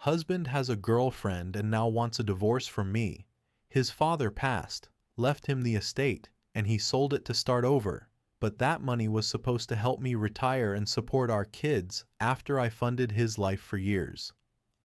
Husband has a girlfriend and now wants a divorce from me. His father passed, left him the estate, and he sold it to start over. But that money was supposed to help me retire and support our kids after I funded his life for years.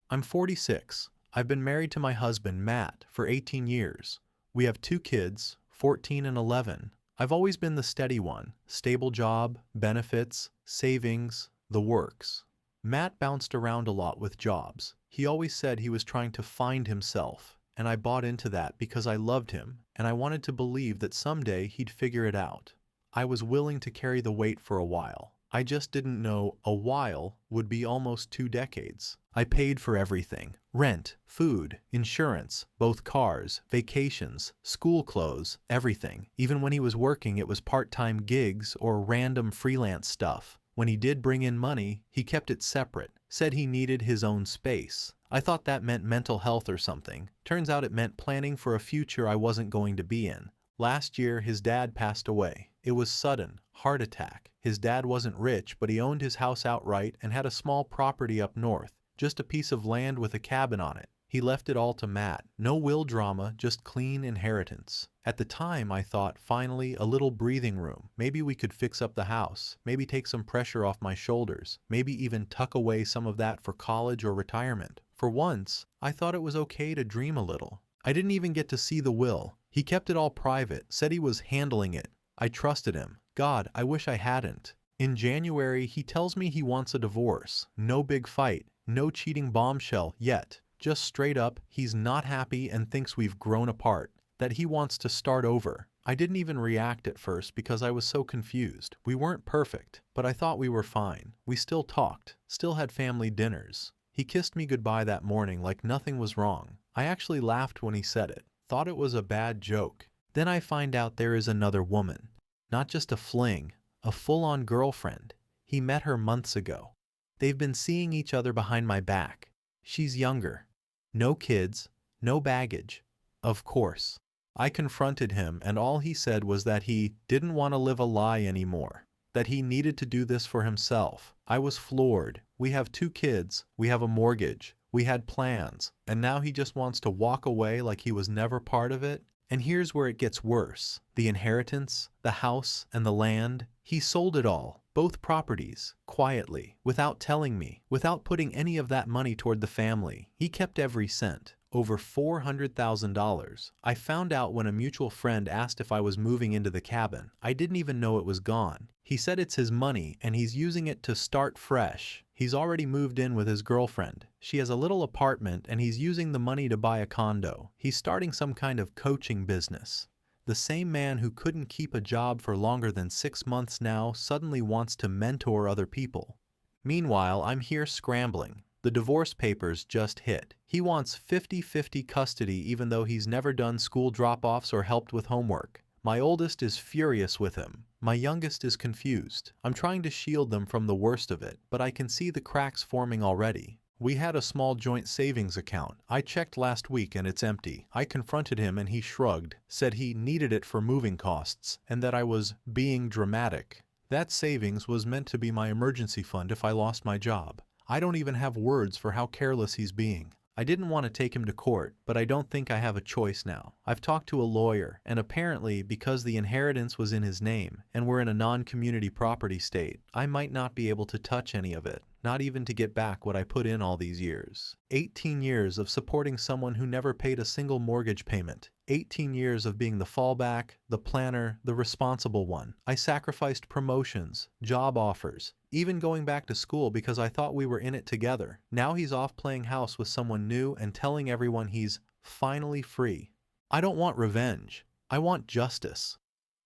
I'm 46. I've been married to my husband, Matt, for 18 years. We have 2 kids, 14 and 11. I've always been the steady one, stable job, benefits, savings, the works. Matt bounced around a lot with jobs. He always said he was trying to find himself, and I bought into that because I loved him, and I wanted to believe that someday he'd figure it out. I was willing to carry the weight for a while. I just didn't know a while would be almost 2 decades. I paid for everything: rent, food, insurance, both cars, vacations, school clothes, everything. Even when he was working, it was part-time gigs or random freelance stuff. When he did bring in money, he kept it separate, said he needed his own space. I thought that meant mental health or something. Turns out it meant planning for a future I wasn't going to be in. Last year, his dad passed away. It was sudden, heart attack. His dad wasn't rich, but he owned his house outright and had a small property up north, just a piece of land with a cabin on it. He left it all to Matt. No will drama, just clean inheritance. At the time, I thought, finally, a little breathing room. Maybe we could fix up the house, maybe take some pressure off my shoulders, maybe even tuck away some of that for college or retirement. For once, I thought it was okay to dream a little. I didn't even get to see the will. He kept it all private, said he was handling it. I trusted him. God, I wish I hadn't. In January, he tells me he wants a divorce. No big fight, no cheating bombshell yet. Just straight up, he's not happy and thinks we've grown apart, that he wants to start over. I didn't even react at first because I was so confused. We weren't perfect, but I thought we were fine. We still talked, still had family dinners. He kissed me goodbye that morning like nothing was wrong. I actually laughed when he said it, thought it was a bad joke. Then I find out there is another woman. Not just a fling, a full-on girlfriend. He met her months ago. They've been seeing each other behind my back. She's younger. No kids, no baggage. Of course. I confronted him, and all he said was that he didn't want to live a lie anymore, that he needed to do this for himself. I was floored. We have 2 kids, we have a mortgage, we had plans, and now he just wants to walk away like he was never part of it? And here's where it gets worse. The inheritance, the house, and the land. He sold it all, both properties, quietly, without telling me, without putting any of that money toward the family. He kept every cent. Over $400,000. I found out when a mutual friend asked if I was moving into the cabin. I didn't even know it was gone. He said it's his money and he's using it to start fresh. He's already moved in with his girlfriend. She has a little apartment and he's using the money to buy a condo. He's starting some kind of coaching business. The same man who couldn't keep a job for longer than 6 months now suddenly wants to mentor other people. Meanwhile, I'm here scrambling. The divorce papers just hit. He wants 50-50 custody even though he's never done school drop-offs or helped with homework. My oldest is furious with him. My youngest is confused. I'm trying to shield them from the worst of it, but I can see the cracks forming already. We had a small joint savings account. I checked last week and it's empty. I confronted him and he shrugged, said he needed it for moving costs, and that I was being dramatic. That savings was meant to be my emergency fund if I lost my job. I don't even have words for how careless he's being. I didn't want to take him to court, but I don't think I have a choice now. I've talked to a lawyer, and apparently because the inheritance was in his name, and we're in a non-community property state, I might not be able to touch any of it, not even to get back what I put in all these years. 18 years of supporting someone who never paid a single mortgage payment. 18 years of being the fallback, the planner, the responsible one. I sacrificed promotions, job offers, even going back to school because I thought we were in it together. Now he's off playing house with someone new and telling everyone he's finally free. I don't want revenge. I want justice.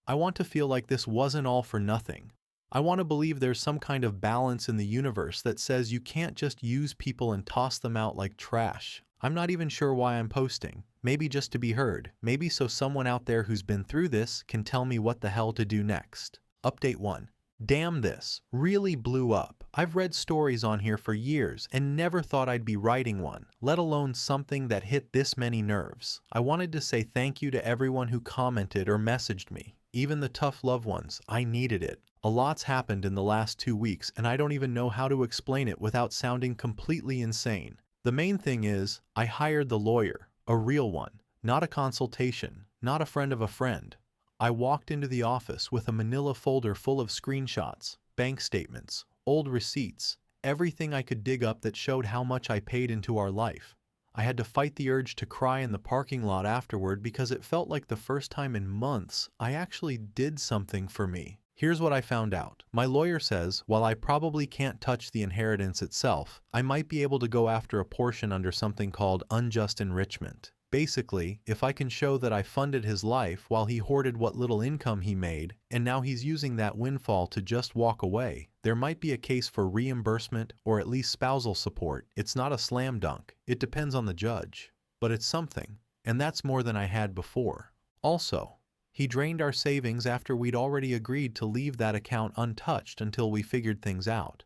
I want to feel like this wasn't all for nothing. I want to believe there's some kind of balance in the universe that says you can't just use people and toss them out like trash. I'm not even sure why I'm posting. Maybe just to be heard. Maybe so someone out there who's been through this can tell me what the hell to do next. Update 1. Damn, this really blew up. I've read stories on here for years and never thought I'd be writing one, let alone something that hit this many nerves. I wanted to say thank you to everyone who commented or messaged me, even the tough loved ones. I needed it. A lot's happened in the last 2 weeks and I don't even know how to explain it without sounding completely insane. The main thing is, I hired the lawyer, a real one, not a consultation, not a friend of a friend. I walked into the office with a manila folder full of screenshots, bank statements, old receipts, everything I could dig up that showed how much I paid into our life. I had to fight the urge to cry in the parking lot afterward because it felt like the first time in months I actually did something for me. Here's what I found out. My lawyer says, while I probably can't touch the inheritance itself, I might be able to go after a portion under something called unjust enrichment. Basically, if I can show that I funded his life while he hoarded what little income he made, and now he's using that windfall to just walk away, there might be a case for reimbursement or at least spousal support. It's not a slam dunk. It depends on the judge. But it's something, and that's more than I had before. Also, he drained our savings after we'd already agreed to leave that account untouched until we figured things out.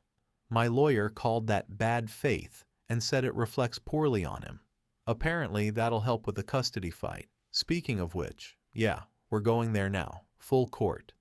My lawyer called that bad faith and said it reflects poorly on him. Apparently, that'll help with the custody fight. Speaking of which, yeah, we're going there now, full court.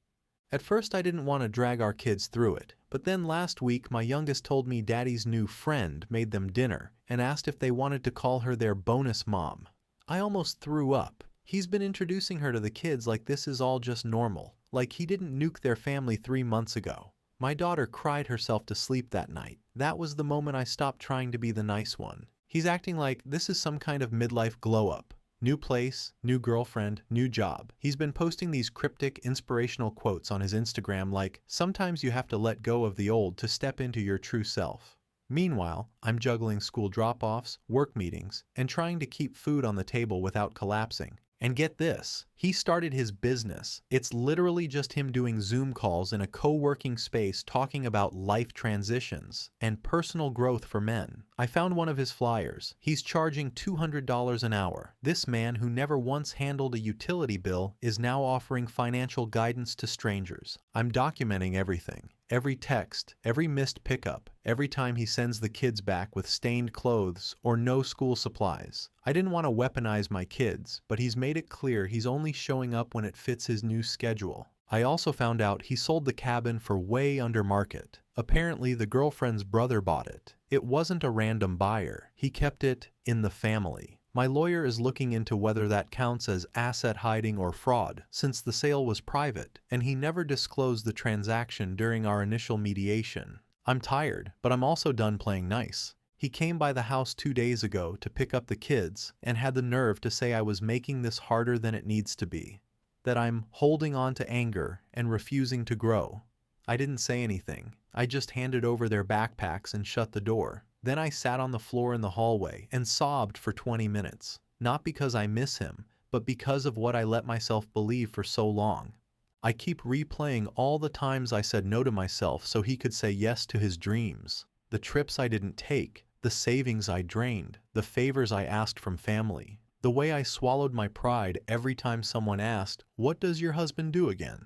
At first I didn't want to drag our kids through it, but then last week my youngest told me daddy's new friend made them dinner and asked if they wanted to call her their bonus mom. I almost threw up. He's been introducing her to the kids like this is all just normal, like he didn't nuke their family 3 months ago. My daughter cried herself to sleep that night. That was the moment I stopped trying to be the nice one. He's acting like this is some kind of midlife glow-up. New place, new girlfriend, new job. He's been posting these cryptic, inspirational quotes on his Instagram like, sometimes you have to let go of the old to step into your true self. Meanwhile, I'm juggling school drop-offs, work meetings, and trying to keep food on the table without collapsing. And get this, he started his business. It's literally just him doing Zoom calls in a co-working space talking about life transitions and personal growth for men. I found one of his flyers. He's charging $200 an hour. This man who never once handled a utility bill is now offering financial guidance to strangers. I'm documenting everything. Every text, every missed pickup, every time he sends the kids back with stained clothes or no school supplies. I didn't want to weaponize my kids, but he's made it clear he's only showing up when it fits his new schedule. I also found out he sold the cabin for way under market. Apparently the girlfriend's brother bought it. It wasn't a random buyer. He kept it in the family. My lawyer is looking into whether that counts as asset hiding or fraud, since the sale was private, and he never disclosed the transaction during our initial mediation. I'm tired, but I'm also done playing nice. He came by the house 2 days ago to pick up the kids and had the nerve to say I was making this harder than it needs to be, that I'm holding on to anger and refusing to grow. I didn't say anything. I just handed over their backpacks and shut the door. Then I sat on the floor in the hallway and sobbed for 20 minutes, not because I miss him, but because of what I let myself believe for so long. I keep replaying all the times I said no to myself so he could say yes to his dreams, the trips I didn't take, the savings I drained, the favors I asked from family, the way I swallowed my pride every time someone asked, "What does your husband do again?"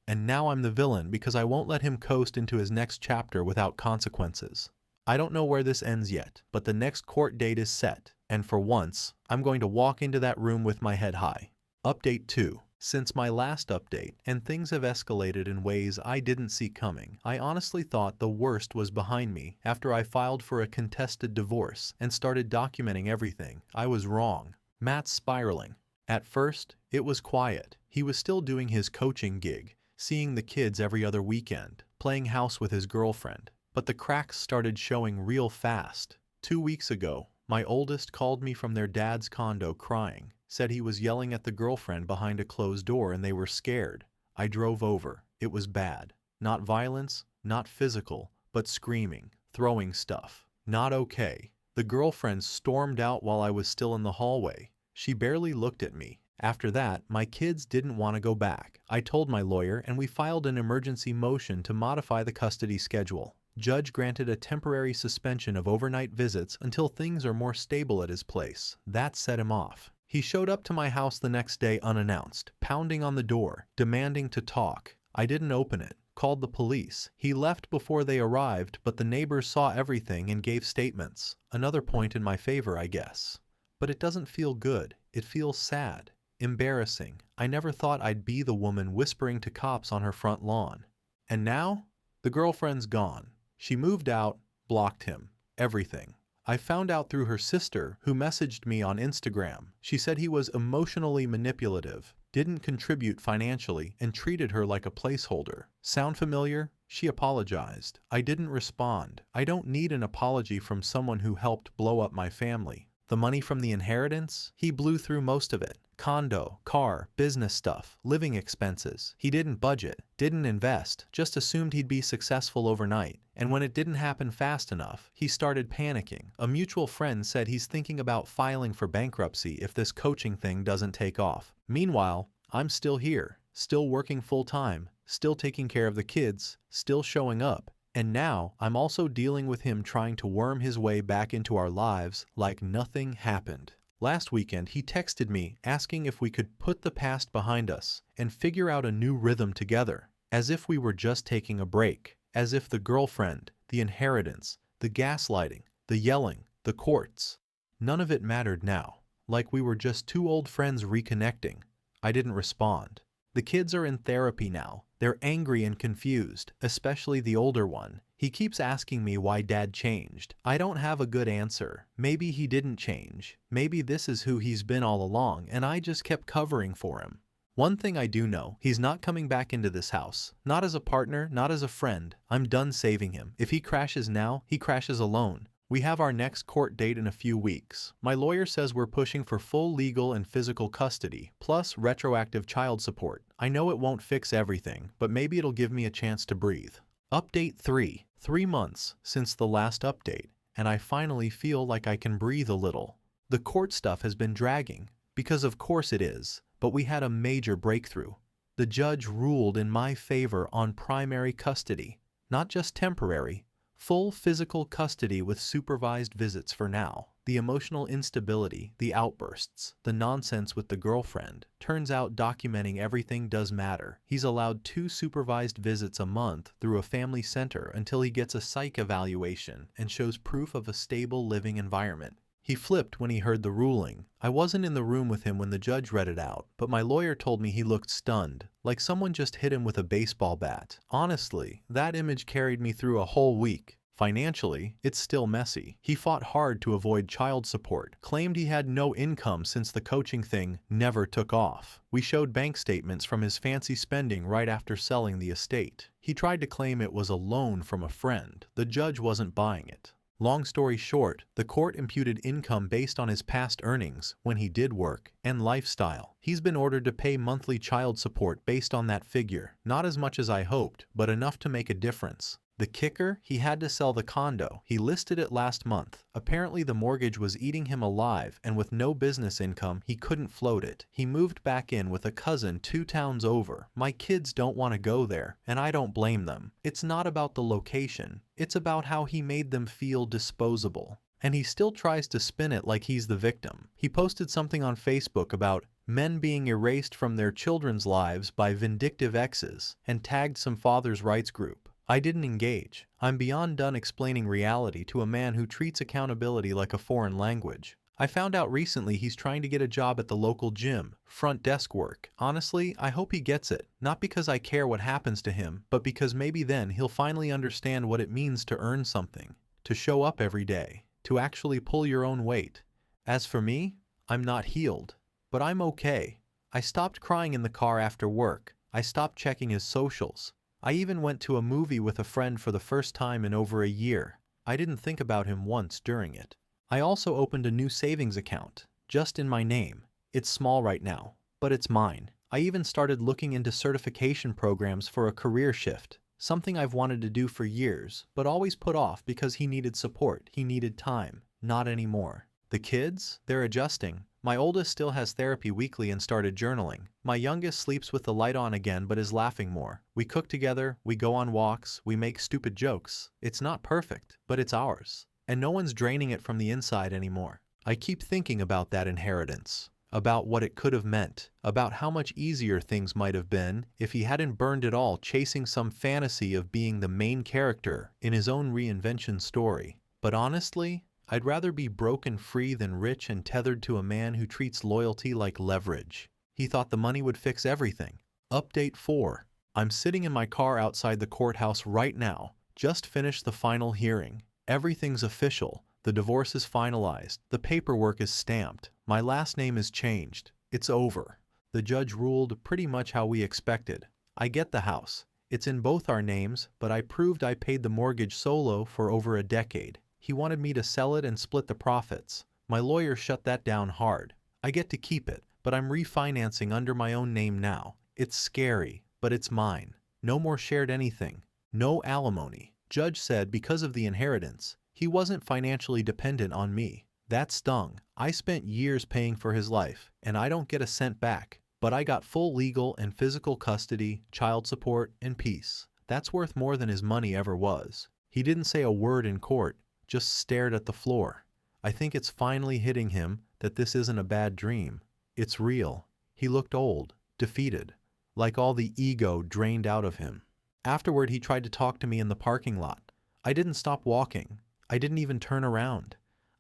And now I'm the villain because I won't let him coast into his next chapter without consequences. I don't know where this ends yet, but the next court date is set, and for once, I'm going to walk into that room with my head high. Update 2. Since my last update, and things have escalated in ways I didn't see coming, I honestly thought the worst was behind me after I filed for a contested divorce and started documenting everything. I was wrong. Matt's spiraling. At first, it was quiet. He was still doing his coaching gig, seeing the kids every other weekend, playing house with his girlfriend. But the cracks started showing real fast. 2 weeks ago, my oldest called me from their dad's condo crying, said he was yelling at the girlfriend behind a closed door and they were scared. I drove over. It was bad. Not violence, not physical, but screaming, throwing stuff. Not okay. The girlfriend stormed out while I was still in the hallway. She barely looked at me. After that, my kids didn't want to go back. I told my lawyer and we filed an emergency motion to modify the custody schedule. Judge granted a temporary suspension of overnight visits until things are more stable at his place. That set him off. He showed up to my house the next day unannounced, pounding on the door, demanding to talk. I didn't open it, called the police. He left before they arrived, but the neighbors saw everything and gave statements. Another point in my favor, I guess. But it doesn't feel good. It feels sad. Embarrassing. I never thought I'd be the woman whispering to cops on her front lawn. And now, the girlfriend's gone. She moved out, blocked him, everything. I found out through her sister, who messaged me on Instagram. She said he was emotionally manipulative, didn't contribute financially, and treated her like a placeholder. Sound familiar? She apologized. I didn't respond. I don't need an apology from someone who helped blow up my family. The money from the inheritance? He blew through most of it. Condo, car, business stuff, living expenses. He didn't budget, didn't invest, just assumed he'd be successful overnight. And when it didn't happen fast enough, he started panicking. A mutual friend said he's thinking about filing for bankruptcy if this coaching thing doesn't take off. Meanwhile, I'm still here, still working full-time, still taking care of the kids, still showing up. And now, I'm also dealing with him trying to worm his way back into our lives like nothing happened. Last weekend, he texted me asking if we could put the past behind us and figure out a new rhythm together, as if we were just taking a break, as if the girlfriend, the inheritance, the gaslighting, the yelling, the courts, none of it mattered now, like we were just two old friends reconnecting. I didn't respond. The kids are in therapy now. They're angry and confused, especially the older one. He keeps asking me why Dad changed. I don't have a good answer. Maybe he didn't change. Maybe this is who he's been all along and I just kept covering for him. One thing I do know, he's not coming back into this house. Not as a partner, not as a friend. I'm done saving him. If he crashes now, he crashes alone. We have our next court date in a few weeks. My lawyer says we're pushing for full legal and physical custody, plus retroactive child support. I know it won't fix everything, but maybe it'll give me a chance to breathe. Update 3. 3 months since the last update, and I finally feel like I can breathe a little. The court stuff has been dragging, because of course it is, but we had a major breakthrough. The judge ruled in my favor on primary custody, not just temporary. Full physical custody with supervised visits for now. The emotional instability, the outbursts, the nonsense with the girlfriend. Turns out documenting everything does matter. He's allowed 2 supervised visits a month through a family center until he gets a psych evaluation and shows proof of a stable living environment. He flipped when he heard the ruling. I wasn't in the room with him when the judge read it out, but my lawyer told me he looked stunned, like someone just hit him with a baseball bat. Honestly, that image carried me through a whole week. Financially, it's still messy. He fought hard to avoid child support, claimed he had no income since the coaching thing never took off. We showed bank statements from his fancy spending right after selling the estate. He tried to claim it was a loan from a friend. The judge wasn't buying it. Long story short, the court imputed income based on his past earnings when he did work and lifestyle. He's been ordered to pay monthly child support based on that figure. Not as much as I hoped, but enough to make a difference. The kicker? He had to sell the condo. He listed it last month. Apparently the mortgage was eating him alive, and with no business income, he couldn't float it. He moved back in with a cousin 2 towns over. My kids don't want to go there, and I don't blame them. It's not about the location. It's about how he made them feel disposable. And he still tries to spin it like he's the victim. He posted something on Facebook about men being erased from their children's lives by vindictive exes, and tagged some fathers' rights group. I didn't engage. I'm beyond done explaining reality to a man who treats accountability like a foreign language. I found out recently he's trying to get a job at the local gym, front desk work. Honestly, I hope he gets it. Not because I care what happens to him, but because maybe then he'll finally understand what it means to earn something, to show up every day, to actually pull your own weight. As for me, I'm not healed, but I'm okay. I stopped crying in the car after work. I stopped checking his socials. I even went to a movie with a friend for the first time in over a year. I didn't think about him once during it. I also opened a new savings account, just in my name. It's small right now, but it's mine. I even started looking into certification programs for a career shift, something I've wanted to do for years, but always put off because he needed support, he needed time. Not anymore. The kids? They're adjusting. My oldest still has therapy weekly and started journaling. My youngest sleeps with the light on again but is laughing more. We cook together, we go on walks, we make stupid jokes. It's not perfect, but it's ours. And no one's draining it from the inside anymore. I keep thinking about that inheritance, about what it could have meant, about how much easier things might have been if he hadn't burned it all chasing some fantasy of being the main character in his own reinvention story. But honestly, I'd rather be broken free than rich and tethered to a man who treats loyalty like leverage. He thought the money would fix everything. Update 4. I'm sitting in my car outside the courthouse right now. Just finished the final hearing. Everything's official. The divorce is finalized. The paperwork is stamped. My last name is changed. It's over. The judge ruled pretty much how we expected. I get the house. It's in both our names, but I proved I paid the mortgage solo for over a decade. He wanted me to sell it and split the profits. My lawyer shut that down hard. I get to keep it, but I'm refinancing under my own name now. It's scary, but it's mine. No more shared anything. No alimony. Judge said because of the inheritance, he wasn't financially dependent on me. That stung. I spent years paying for his life, and I don't get a cent back. But I got full legal and physical custody, child support, and peace. That's worth more than his money ever was. He didn't say a word in court, just stared at the floor. I think it's finally hitting him that this isn't a bad dream. It's real. He looked old, defeated, like all the ego drained out of him. Afterward, he tried to talk to me in the parking lot. I didn't stop walking. I didn't even turn around.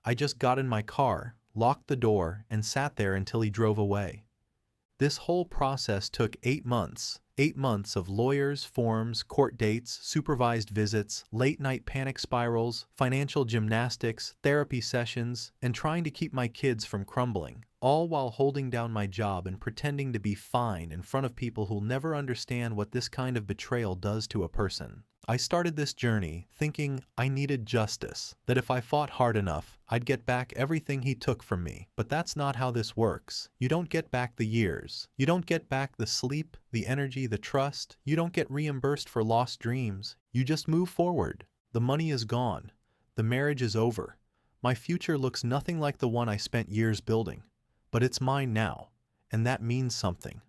I just got in my car, locked the door, and sat there until he drove away. This whole process took 8 months. 8 months of lawyers, forms, court dates, supervised visits, late-night panic spirals, financial gymnastics, therapy sessions, and trying to keep my kids from crumbling, all while holding down my job and pretending to be fine in front of people who'll never understand what this kind of betrayal does to a person. I started this journey thinking I needed justice, that if I fought hard enough, I'd get back everything he took from me. But that's not how this works. You don't get back the years. You don't get back the sleep, the energy, the trust. You don't get reimbursed for lost dreams. You just move forward. The money is gone. The marriage is over. My future looks nothing like the one I spent years building. But it's mine now, and that means something.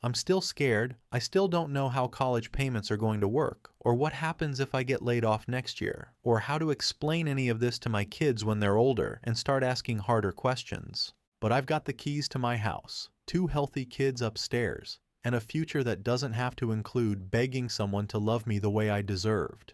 I'm still scared. I still don't know how college payments are going to work, or what happens if I get laid off next year, or how to explain any of this to my kids when they're older and start asking harder questions. But I've got the keys to my house, 2 healthy kids upstairs, and a future that doesn't have to include begging someone to love me the way I deserved.